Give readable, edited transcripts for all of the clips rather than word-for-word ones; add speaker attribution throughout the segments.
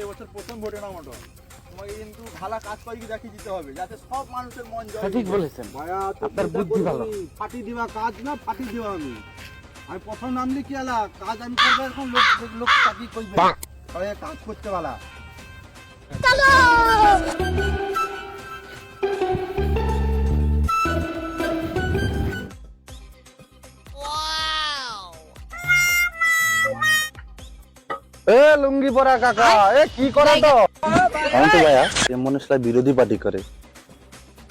Speaker 1: এবছর প্রথম ভোটে নামাটো, তোমাকে কিন্তু ভালো কাজ করে দেখিয়ে দিতে হবে যাতে সব মানুষের মন জয়।
Speaker 2: ঠিক বলেছেন
Speaker 3: ভাইয়া
Speaker 2: আপনার বুদ্ধি ভালো।
Speaker 3: ফাটি দিবা কাজ না ফাটি দিবা আমি প্রথম নামলি কি আলা কাজ আমি করবো, এখন লোক লোক চাকরি করবে তাহলে কাজ করতে পারা।
Speaker 2: এ লুঙ্গি পরা কাকা, এ কি করে তো আমি তো ভাইয়া এ মনুষ্যরা বিরোধী পার্টি করে।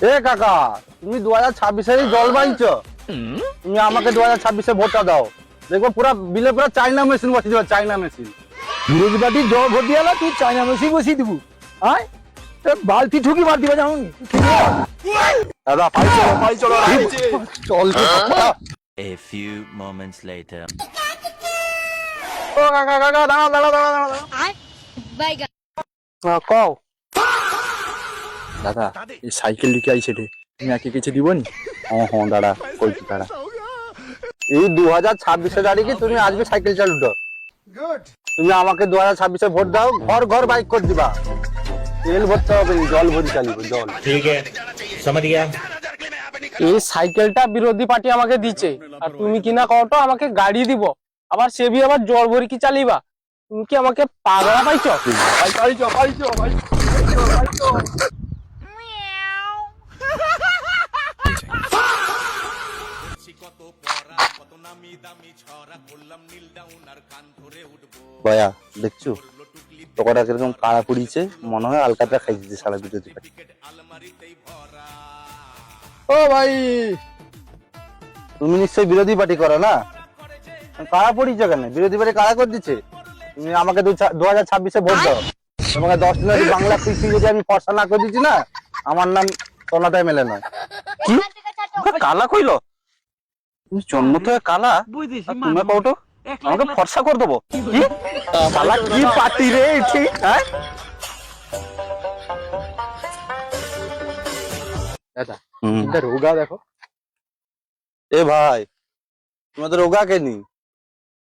Speaker 2: এ কাকা তুমি 2026 এর জল বাইছো, তুমি আমাকে 2026 এ ভোটটা দাও, দেখো পুরা বিলে পুরা চাইনা মেশিন বসিয়ে দিবা, চাইনা মেশিন।
Speaker 4: বিরোধী পার্টি জল ভোট দিয়ে তুই চাইনা মেশিন বসিয়ে দিবু, হ্যাঁ বালতি ঠুকি মার দিবা যাও।
Speaker 2: দাদা পাই চলো চল।
Speaker 5: A few moments later.
Speaker 2: ও কাকা কাকা দাঁড়াও দাঁড়াও দাঁড়াও কও
Speaker 4: দাদা এই সাইকেল লিখে আইছে রে, তুমি একে কিছু দিবনি?
Speaker 2: হ্যাঁ দাঁড়া কইছি দাঁড়া। এই 2026 তারিখে তুমি আজকে সাইকেল চালু দাও, তুমি আমাকে 2026 ভোট দাও, ঘর ঘর বাইক করে দিবা, তেল ভরতে হবে জল ভরি চালিব জল।
Speaker 5: ठीक है समझ गया।
Speaker 6: এই সাইকেলটা বিরোধী পার্টি আমাকে দিচ্ছে, আর তুমি কিনা কওটো আমাকে গাড়ি দিব, আবার সে বি আবার জল ভরি কি চালিবা? তুমি কি আমাকে পাগলা পাইছো?
Speaker 2: বয়া দেখছো তোকটা কিরকম কাড়া পড়িছে, মনে হয় আলকাটা খাই দিতে সারা বিরোধী পার্টি। ও ভাই তুমি নিশ্চয়ই বিরোধী পার্টি করো না, কারা পড়িছে কেন? বিরোধী পার্টি কারা করে দিচ্ছে? তুমি আমাকে 2026 ভোট দাও, তোমাকে 10 দিনের বাংলা কৃষি যদি আমি ফর্সা না করে দিচ্ছি না, আমার নাম সোনাটাই মেলে নয়। কি কালা কইলো? তুমি জন্ম তো কালা, তুমি কওটো আমাকে ফর্সা করে দেবো? কি কালা কি পার্টি রে ঠিক? হ্যাঁ
Speaker 4: দাদা এটা রোগা দেখো।
Speaker 2: এ ভাই তোমাদের রোগা কেনি?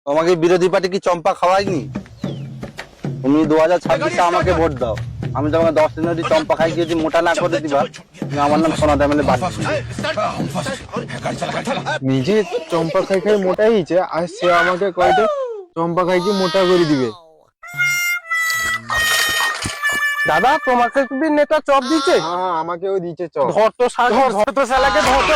Speaker 2: তোমাকে বিরোধী পার্টি কি চম্পা খাওয়ায়নি? তুমি 2026 আমাকে ভোট দাও, আমি তোমাকে 10 দিন যদি চম্পা খাই যদি মোটা না করে দিবা, তুমি আমার নাম সোনা দামেলে বাদ দিবা।
Speaker 4: নিজে চম্পা খাই খাই মোটা হয়েছে, আর সে আমাকে কয়টা চম্পা খাই কি মোটা করে দিবে।
Speaker 6: দাদা তোমাকে কি নেতা চপ দিচ্ছে?
Speaker 4: হ্যাঁ আমাকেও দিচ্ছে চপ।
Speaker 6: ধর তো শালাকে ধর তো।